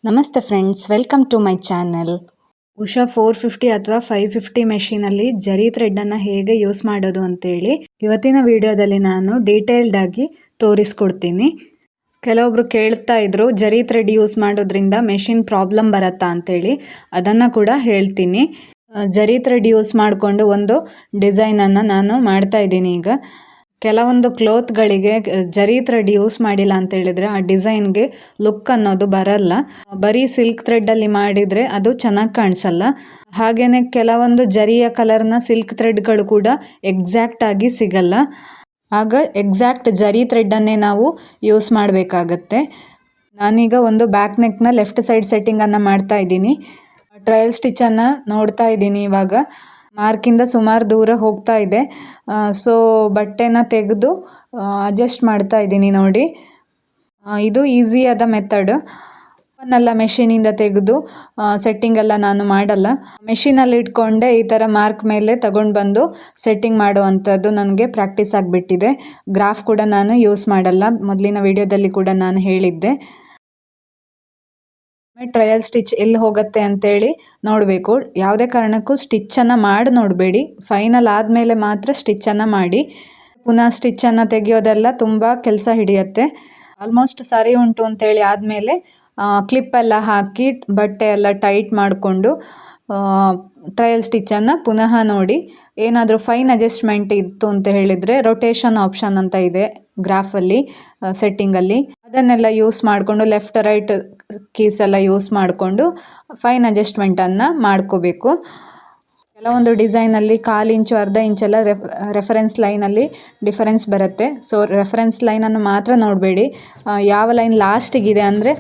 ನಮಸ್ತೆ friends, welcome to my channel. Usha 450 ಅಥವಾ 550 ಮೆಷಿನಲ್ಲಿ ಜರಿ ಥ್ರೆಡ್ಡನ್ನು ಹೇಗೆ ಯೂಸ್ ಮಾಡೋದು ಅಂತೇಳಿ ಇವತ್ತಿನ ವಿಡಿಯೋದಲ್ಲಿ ನಾನು ಡೀಟೇಲ್ಡ್ ಆಗಿ ತೋರಿಸ್ಕೊಡ್ತೀನಿ. ಕೆಲವೊಬ್ರು ಕೇಳ್ತಾ ಇದ್ರು ಜರಿ ಥ್ರೆಡ್ ಯೂಸ್ ಮಾಡೋದ್ರಿಂದ ಮೆಷಿನ್ ಪ್ರಾಬ್ಲಮ್ ಬರುತ್ತಾ ಅಂತೇಳಿ. ಅದನ್ನು ಕೂಡ ಹೇಳ್ತೀನಿ. ಜರಿ ಥ್ರೆಡ್ ಯೂಸ್ ಮಾಡಿಕೊಂಡು ಒಂದು ಡಿಸೈನನ್ನು ನಾನು ಮಾಡ್ತಾ ಇದ್ದೀನಿ. ಈಗ ಕೆಲವೊಂದು ಕ್ಲೋತ್ಗಳಿಗೆ ಜರಿ ಥ್ರೆಡ್ ಯೂಸ್ ಮಾಡಿಲ್ಲ ಅಂತ ಹೇಳಿದ್ರೆ ಆ ಡಿಸೈನ್ಗೆ ಲುಕ್ ಅನ್ನೋದು ಬರಲ್ಲ. ಬರೀ ಸಿಲ್ಕ್ ಥ್ರೆಡ್ಡಲ್ಲಿ ಮಾಡಿದರೆ ಅದು ಚೆನ್ನಾಗಿ ಕಾಣಿಸಲ್ಲ. ಹಾಗೆಯೇ ಕೆಲವೊಂದು ಜರಿಯ ಕಲರ್ನ ಸಿಲ್ಕ್ ಥ್ರೆಡ್ಗಳು ಕೂಡ ಎಕ್ಸಾಕ್ಟ್ ಆಗಿ ಸಿಗಲ್ಲ. ಆಗ ಎಕ್ಸಾಕ್ಟ್ ಜರಿ ಥ್ರೆಡ್ಡನ್ನೇ ನಾವು ಯೂಸ್ ಮಾಡಬೇಕಾಗತ್ತೆ. ನಾನೀಗ ಒಂದು ಬ್ಯಾಕ್ ನೆಕ್ನ ಲೆಫ್ಟ್ ಸೈಡ್ ಸೆಟ್ಟಿಂಗನ್ನು ಮಾಡ್ತಾ ಇದ್ದೀನಿ. ಟ್ರಯಲ್ ಸ್ಟಿಚ್ಚನ್ನು ನೋಡ್ತಾ ಇದ್ದೀನಿ. ಇವಾಗ ಮಾರ್ಕಿಂದ ಸುಮಾರು ದೂರ ಹೋಗ್ತಾ ಇದೆ. ಸೊ ಬಟ್ಟೆನ ತೆಗೆದು ಅಡ್ಜಸ್ಟ್ ಮಾಡ್ತಾ ಇದ್ದೀನಿ. ನೋಡಿ, ಇದು ಈಸಿಯಾದ ಮೆಥಡ್. ಅವನ್ನೆಲ್ಲ ಮೆಷಿನಿಂದ ತೆಗೆದು ಸೆಟ್ಟಿಂಗ್ ಎಲ್ಲ ನಾನು ಮಾಡಲ್ಲ. ಮೆಷಿನಲ್ಲಿ ಇಟ್ಕೊಂಡೆ ಈ ಥರ ಮಾರ್ಕ್ ಮೇಲೆ ತಗೊಂಡು ಬಂದು ಸೆಟ್ಟಿಂಗ್ ಮಾಡುವಂಥದ್ದು ನನಗೆ ಪ್ರಾಕ್ಟೀಸ್ ಆಗಿಬಿಟ್ಟಿದೆ. ಗ್ರಾಫ್ ಕೂಡ ನಾನು ಯೂಸ್ ಮಾಡಲ್ಲ. ಮೊದಲಿನ ವಿಡಿಯೋದಲ್ಲಿ ಕೂಡ ನಾನು ಹೇಳಿದ್ದೆ. ಟ್ರಯಲ್ ಸ್ಟಿಚ್ ಎಲ್ಲಿ ಹೋಗುತ್ತೆ ಅಂತೇಳಿ ನೋಡಬೇಕು. ಯಾವುದೇ ಕಾರಣಕ್ಕೂ ಸ್ಟಿಚ್ಚನ್ನು ಮಾಡಿ ನೋಡಬೇಡಿ. ಫೈನಲ್ ಆದಮೇಲೆ ಮಾತ್ರ ಸ್ಟಿಚ್ಚನ್ನು ಮಾಡಿ. ಪುನಃ ಸ್ಟಿಚ್ಚನ್ನು ತೆಗೆಯೋದೆಲ್ಲ ತುಂಬ ಕೆಲಸ ಹಿಡಿಯುತ್ತೆ. ಆಲ್ಮೋಸ್ಟ್ ಸರಿ ಉಂಟು ಅಂತೇಳಿ ಆದಮೇಲೆ ಕ್ಲಿಪ್ಪೆಲ್ಲ ಹಾಕಿ ಬಟ್ಟೆ ಎಲ್ಲ ಟೈಟ್ ಮಾಡಿಕೊಂಡು ಟ್ರಯಲ್ ಸ್ಟಿಚ್ಚನ್ನು ಪುನಃ ನೋಡಿ. ಏನಾದರೂ ಫೈನ್ ಅಡ್ಜಸ್ಟ್ಮೆಂಟ್ ಇತ್ತು ಅಂತ ಹೇಳಿದರೆ ರೊಟೇಷನ್ ಆಪ್ಷನ್ ಅಂತ ಇದೆ ಗ್ರಾಫಲ್ಲಿ, ಸೆಟ್ಟಿಂಗಲ್ಲಿ. ಅದನ್ನೆಲ್ಲ ಯೂಸ್ ಮಾಡಿಕೊಂಡು ಲೆಫ್ಟ್ ರೈಟ್ ಕೀಸ್ ಎಲ್ಲ ಯೂಸ್ ಮಾಡಿಕೊಂಡು ಫೈನ್ ಅಡ್ಜಸ್ಟ್ಮೆಂಟನ್ನು ಮಾಡ್ಕೋಬೇಕು. ಕೆಲವೊಂದು ಡಿಸೈನಲ್ಲಿ 1/4 ಇಂಚು ಅರ್ಧ ಇಂಚೆಲ್ಲ ರೆಫರೆನ್ಸ್ ಲೈನಲ್ಲಿ ಡಿಫರೆನ್ಸ್ ಬರುತ್ತೆ. ಸೊ ರೆಫರೆನ್ಸ್ ಲೈನನ್ನು ಮಾತ್ರ ನೋಡಬೇಡಿ. ಯಾವ ಲೈನ್ ಲಾಸ್ಟಿಗಿದೆ ಅಂದರೆ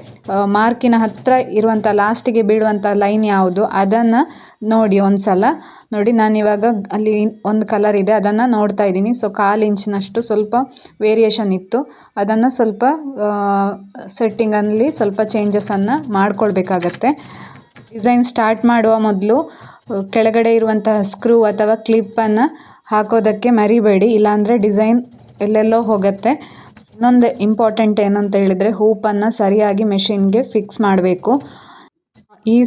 ಮಾರ್ಕಿನ ಹತ್ತಿರ ಇರುವಂಥ ಲಾಸ್ಟಿಗೆ ಬೀಳುವಂಥ ಲೈನ್ ಯಾವುದು ಅದನ್ನು ನೋಡಿ ಒಂದು ಸಲ. ನೋಡಿ, ನಾನಿವಾಗ ಅಲ್ಲಿ ಒಂದು ಕಲರ್ ಇದೆ ಅದನ್ನು ನೋಡ್ತಾ ಇದ್ದೀನಿ. ಸೊ 1/4 ಇಂಚಿನಷ್ಟು ಸ್ವಲ್ಪ ವೇರಿಯೇಷನ್ ಇತ್ತು. ಅದನ್ನು ಸ್ವಲ್ಪ ಸೆಟ್ಟಿಂಗಲ್ಲಿ ಸ್ವಲ್ಪ ಚೇಂಜಸನ್ನು ಮಾಡ್ಕೊಳ್ಬೇಕಾಗತ್ತೆ. ಡಿಸೈನ್ ಸ್ಟಾರ್ಟ್ ಮಾಡುವ ಮೊದಲು ಕೆಳಗಡೆ ಇರುವಂತಹ ಸ್ಕ್ರೂ ಅಥವಾ ಕ್ಲಿಪ್ಪನ್ನು ಹಾಕೋದಕ್ಕೆ ಮರಿಬೇಡಿ, ಇಲ್ಲಾಂದರೆ ಡಿಸೈನ್ ಎಲ್ಲೆಲ್ಲೋ ಹೋಗುತ್ತೆ. ಇನ್ನೊಂದು ಇಂಪಾರ್ಟೆಂಟ್ ಏನು ಅಂತ ಹೇಳಿದರೆ ಹೂಪನ್ನು ಸರಿಯಾಗಿ ಮೆಷಿನ್ಗೆ ಫಿಕ್ಸ್ ಮಾಡಬೇಕು. ಈ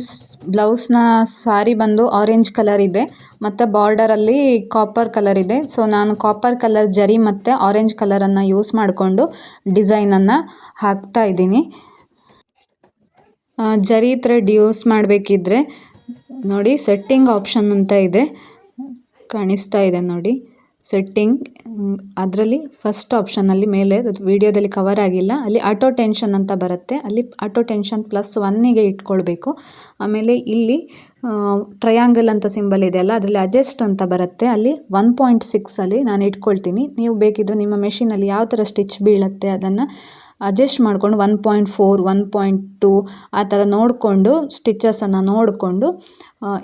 ಬ್ಲೌಸ್ನ ಸಾರಿ ಬಂದು ಆರೆಂಜ್ ಕಲರ್ ಇದೆ ಮತ್ತು ಬಾರ್ಡರಲ್ಲಿ ಕಾಪರ್ ಕಲರ್ ಇದೆ. ಸೊ ನಾನು ಕಾಪರ್ ಕಲರ್ ಜರಿ ಮತ್ತು ಆರೆಂಜ್ ಕಲರನ್ನು ಯೂಸ್ ಮಾಡಿಕೊಂಡು ಡಿಸೈನನ್ನು ಹಾಕ್ತಾ ಇದ್ದೀನಿ. ಜರಿ ಥ್ರೆಡ್ ಯೂಸ್ ಮಾಡಬೇಕಿದ್ರೆ ನೋಡಿ, ಸೆಟ್ಟಿಂಗ್ ಆಪ್ಷನ್ ಅಂತ ಇದೆ, ಕಾಣಿಸ್ತಾ ಇದೆ ನೋಡಿ ಸೆಟ್ಟಿಂಗ್. ಅದರಲ್ಲಿ ಫಸ್ಟ್ ಆಪ್ಷನಲ್ಲಿ ಮೇಲೆ ವಿಡಿಯೋದಲ್ಲಿ ಕವರ್ ಆಗಿಲ್ಲ, ಅಲ್ಲಿ ಆಟೋ ಟೆನ್ಷನ್ ಅಂತ ಬರುತ್ತೆ. ಅಲ್ಲಿ ಆಟೋ ಟೆನ್ಷನ್ +1ಗೆ ಇಟ್ಕೊಳ್ಬೇಕು. ಆಮೇಲೆ ಇಲ್ಲಿ ಟ್ರಯಾಂಗಲ್ ಅಂತ ಸಿಂಬಲ್ ಇದೆ ಅಲ್ಲ, ಅದರಲ್ಲಿ ಅಡ್ಜಸ್ಟ್ ಅಂತ ಬರುತ್ತೆ. ಅಲ್ಲಿ 1.6 ನಾನು ಇಟ್ಕೊಳ್ತೀನಿ. ನೀವು ಬೇಕಿದ್ರೆ ನಿಮ್ಮ ಮೆಷಿನಲ್ಲಿ ಯಾವ ಥರ ಸ್ಟಿಚ್ ಬೀಳುತ್ತೆ ಅದನ್ನು ಅಡ್ಜಸ್ಟ್ ಮಾಡಿಕೊಂಡು 1.4 1.2 ಆ ಥರ ನೋಡಿಕೊಂಡು ಸ್ಟಿಚಸನ್ನು ನೋಡಿಕೊಂಡು.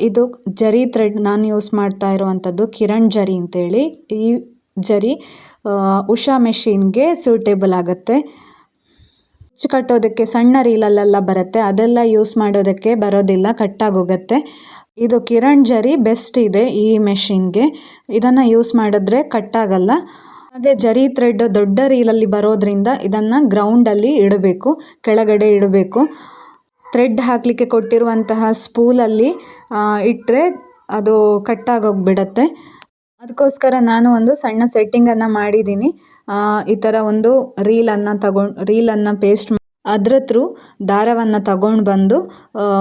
ಇದು ಜರಿ ಥ್ರೆಡ್ ನಾನು ಯೂಸ್ ಮಾಡ್ತಾ ಇರುವಂಥದ್ದು ಕಿರಣ್ ಜರಿ ಅಂತೇಳಿ. ಈ ಜರಿ ಉಷಾ ಮೆಷಿನ್ಗೆ ಸೂಟೇಬಲ್ ಆಗುತ್ತೆ. ಕಟ್ಟೋದಕ್ಕೆ ಸಣ್ಣ ರೀಲಲ್ಲೆಲ್ಲ ಬರುತ್ತೆ, ಅದೆಲ್ಲ ಯೂಸ್ ಮಾಡೋದಕ್ಕೆ ಬರೋದಿಲ್ಲ, ಕಟ್ಟಾಗೋಗುತ್ತೆ. ಇದು ಕಿರಣ್ ಜರಿ ಬೆಸ್ಟ್ ಇದೆ ಈ ಮೆಷಿನ್ಗೆ. ಇದನ್ನು ಯೂಸ್ ಮಾಡಿದ್ರೆ ಕಟ್ಟಾಗಲ್ಲ. ಹಾಗೆ ಜರಿ ಥ್ರೆಡ್ ದೊಡ್ಡ ರೀಲಲ್ಲಿ ಬರೋದ್ರಿಂದ ಇದನ್ನು ಗ್ರೌಂಡಲ್ಲಿ ಇಡಬೇಕು, ಕೆಳಗಡೆ ಇಡಬೇಕು. ಥ್ರೆಡ್ ಹಾಕಲಿಕ್ಕೆ ಕೊಟ್ಟಿರುವಂತಹ ಸ್ಪೂಲಲ್ಲಿ ಇಟ್ಟರೆ ಅದು ಕಟ್ಟಾಗೋಗ್ಬಿಡತ್ತೆ. ಅದಕ್ಕೋಸ್ಕರ ನಾನು ಒಂದು ಸಣ್ಣ ಸೆಟ್ಟಿಂಗನ್ನು ಮಾಡಿದ್ದೀನಿ. ಈ ಥರ ಒಂದು ರೀಲನ್ನು ಪೇಸ್ಟ್ ಅದರ ಥ್ರೂ ದಾರವನ್ನು ತಗೊಂಡು ಬಂದು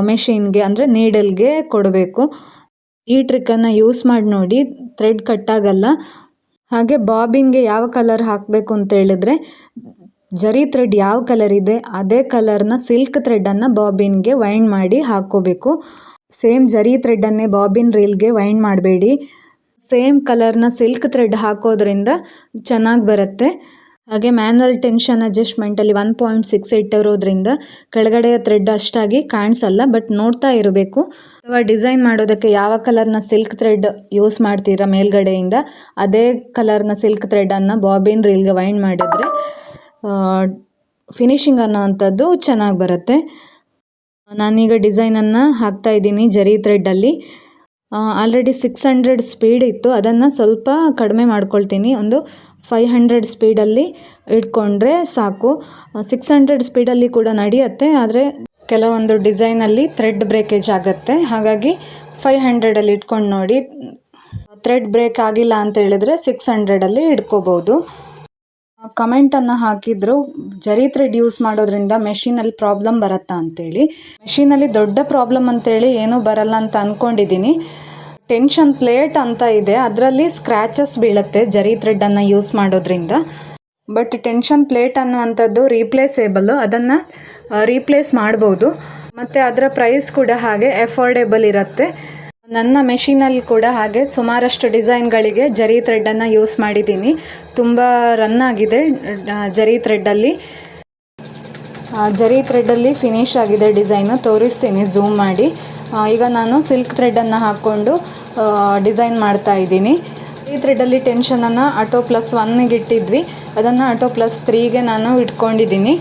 ಮೆಷಿನ್ಗೆ ಅಂದರೆ ನೀಡಲ್ಗೆ ಕೊಡಬೇಕು. ಈ ಟ್ರಿಕ್ಕನ್ನು ಯೂಸ್ ಮಾಡಿ ನೋಡಿ, ಥ್ರೆಡ್ ಕಟ್ಟಾಗಲ್ಲ. ಹಾಗೆ ಬಾಬಿನ್ಗೆ ಯಾವ ಕಲರ್ ಹಾಕಬೇಕು ಅಂತ ಹೇಳಿದ್ರೆ ಜರಿ ಥ್ರೆಡ್ ಯಾವ ಕಲರ್ ಇದೆ ಅದೇ ಕಲರ್ನ ಸಿಲ್ಕ್ ಥ್ರೆಡ್ಡನ್ನು ಬಾಬಿನ್ಗೆ ವೈಂಡ್ ಮಾಡಿ ಹಾಕ್ಕೋಬೇಕು. ಸೇಮ್ ಜರಿ ಥ್ರೆಡ್ಡನ್ನೇ ಬಾಬಿನ್ ರೀಲ್ಗೆ ವೈಂಡ್ ಮಾಡಬೇಡಿ. ಸೇಮ್ ಕಲರ್ನ ಸಿಲ್ಕ್ ಥ್ರೆಡ್ ಹಾಕೋದ್ರಿಂದ ಚೆನ್ನಾಗಿ ಬರುತ್ತೆ. ಹಾಗೆ ಮ್ಯಾನ್ಯಲ್ ಟೆನ್ಷನ್ ಅಡ್ಜಸ್ಟ್ಮೆಂಟಲ್ಲಿ 1.6 ಇಟ್ಟಿರೋದ್ರಿಂದ ಕೆಳಗಡೆಯ ಥ್ರೆಡ್ ಅಷ್ಟಾಗಿ ಕಾಣಿಸಲ್ಲ, ಬಟ್ ನೋಡ್ತಾ ಇರಬೇಕು. ಅಥವಾ ಡಿಸೈನ್ ಮಾಡೋದಕ್ಕೆ ಯಾವ ಕಲರ್ನ ಸಿಲ್ಕ್ ಥ್ರೆಡ್ ಯೂಸ್ ಮಾಡ್ತೀರಾ ಮೇಲ್ಗಡೆಯಿಂದ ಅದೇ ಕಲರ್ನ ಸಿಲ್ಕ್ ಥ್ರೆಡನ್ನು ಬಾಬಿನ್ ರೀಲ್ಗೆ ವೈಂಡ್ ಮಾಡಿದರೆ ಫಿನಿಶಿಂಗ್ ಅನ್ನೋವಂಥದ್ದು ಚೆನ್ನಾಗಿ ಬರುತ್ತೆ. ನಾನೀಗ ಡಿಸೈನನ್ನು ಹಾಕ್ತಾ ಇದ್ದೀನಿ ಜರಿ ಥ್ರೆಡ್ಡಲ್ಲಿ. ಆಲ್ರೆಡಿ 600 ಸ್ಪೀಡ್ ಇತ್ತು, ಅದನ್ನು ಸ್ವಲ್ಪ ಕಡಿಮೆ ಮಾಡ್ಕೊಳ್ತೀನಿ. ಒಂದು 500 ಸ್ಪೀಡಲ್ಲಿ ಇಟ್ಕೊಂಡ್ರೆ ಸಾಕು. 600 ಸ್ಪೀಡಲ್ಲಿ ಕೂಡ ನಡೆಯುತ್ತೆ, ಆದರೆ ಕೆಲವೊಂದು ಡಿಸೈನಲ್ಲಿ ಥ್ರೆಡ್ ಬ್ರೇಕೇಜ್ ಆಗುತ್ತೆ, ಹಾಗಾಗಿ 500ಅಲ್ಲಿ ಇಟ್ಕೊಂಡು ನೋಡಿ. ಥ್ರೆಡ್ ಬ್ರೇಕ್ ಆಗಿಲ್ಲ ಅಂತ ಹೇಳಿದ್ರೆ 600ಅಲ್ಲಿ ಇಟ್ಕೋಬೋದು. ಕಮೆಂಟನ್ನು ಹಾಕಿದ್ರು, ಜರಿ ಥ್ರೆಡ್ ಯೂಸ್ ಮಾಡೋದ್ರಿಂದ ಮೆಷಿನಲ್ಲಿ ಪ್ರಾಬ್ಲಮ್ ಬರುತ್ತಾ ಅಂತೇಳಿ. ಮೆಷಿನಲ್ಲಿ ದೊಡ್ಡ ಪ್ರಾಬ್ಲಮ್ ಅಂತೇಳಿ ಏನೂ ಬರಲ್ಲ ಅಂತ ಅಂದ್ಕೊಂಡಿದ್ದೀನಿ. ಟೆನ್ಷನ್ ಪ್ಲೇಟ್ ಅಂತ ಇದೆ, ಅದರಲ್ಲಿ ಸ್ಕ್ರ್ಯಾಚಸ್ ಬೀಳುತ್ತೆ ಜರಿ ಥ್ರೆಡನ್ನು ಯೂಸ್ ಮಾಡೋದ್ರಿಂದ. ಬಟ್ ಟೆನ್ಷನ್ ಪ್ಲೇಟ್ ಅನ್ನುವಂಥದ್ದು ರೀಪ್ಲೇಸೇಬಲ್ಲು, ಅದನ್ನು ರೀಪ್ಲೇಸ್ ಮಾಡ್ಬೋದು. ಮತ್ತು ಅದರ ಪ್ರೈಸ್ ಕೂಡ ಹಾಗೆ ಅಫೋರ್ಡೆಬಲ್ ಇರುತ್ತೆ. ನನ್ನ ಮೆಷಿನಲ್ಲಿ ಕೂಡ ಹಾಗೆ ಸುಮಾರಷ್ಟು ಡಿಸೈನ್ಗಳಿಗೆ ಜರಿ ಥ್ರೆಡನ್ನು ಯೂಸ್ ಮಾಡಿದ್ದೀನಿ. ತುಂಬ ರನ್ ಆಗಿದೆ ಜರಿ ಥ್ರೆಡ್ಡಲ್ಲಿ. ಜರಿ ಥ್ರೆಡ್ಡಲ್ಲಿ ಫಿನಿಶ್ ಆಗಿದೆ ಡಿಸೈನು, ತೋರಿಸ್ತೀನಿ ಝೂಮ್ ಮಾಡಿ. ಈಗ ನಾನು ಸಿಲ್ಕ್ ಥ್ರೆಡನ್ನು ಹಾಕ್ಕೊಂಡು ಡಿಸೈನ್ ಮಾಡ್ತಾ ಇದ್ದೀನಿ. ಈ ಥ್ರೆಡ್ಡಲ್ಲಿ ಟೆನ್ಷನನ್ನು ಆಟೋ +1ಗೆ ಇಟ್ಟಿದ್ವಿ, ಅದನ್ನು ಆಟೋ +3ಗೆ ನಾನು ಇಟ್ಕೊಂಡಿದ್ದೀನಿ.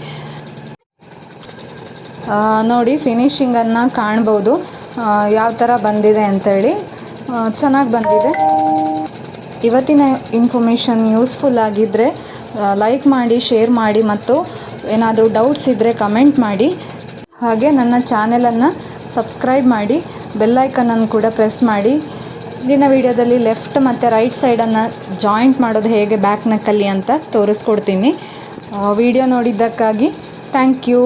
ನೋಡಿ ಫಿನಿಶಿಂಗನ್ನು ಕಾಣ್ಬೋದು ಯಾವ ಥರ ಬಂದಿದೆ ಅಂಥೇಳಿ. ಚೆನ್ನಾಗಿ ಬಂದಿದೆ. ಇವತ್ತಿನ ಇನ್ಫಾರ್ಮೇಷನ್ ಯೂಸ್ಫುಲ್ ಆಗಿದ್ದರೆ ಲೈಕ್ ಮಾಡಿ, ಶೇರ್ ಮಾಡಿ, ಮತ್ತು ಏನಾದರೂ ಡೌಟ್ಸ್ ಇದ್ದರೆ ಕಮೆಂಟ್ ಮಾಡಿ. ಹಾಗೆ ನನ್ನ ಚಾನೆಲನ್ನು ಸಬ್ಸ್ಕ್ರೈಬ್ ಮಾಡಿ, ಬೆಲ್ಲೈಕನನ್ನು ಕೂಡ ಪ್ರೆಸ್ ಮಾಡಿ. ಇಂದಿನ ವಿಡಿಯೋದಲ್ಲಿ ಲೆಫ್ಟ್ ಮತ್ತು ರೈಟ್ ಸೈಡನ್ನು ಜಾಯಿಂಟ್ ಮಾಡೋದು ಹೇಗೆ ಬ್ಯಾಕ್ ನೆಕ್ಕಲ್ಲಿ ಅಂತ ತೋರಿಸ್ಕೊಡ್ತೀನಿ. ವಿಡಿಯೋ ನೋಡಿದ್ದಕ್ಕಾಗಿ ಥ್ಯಾಂಕ್ ಯು.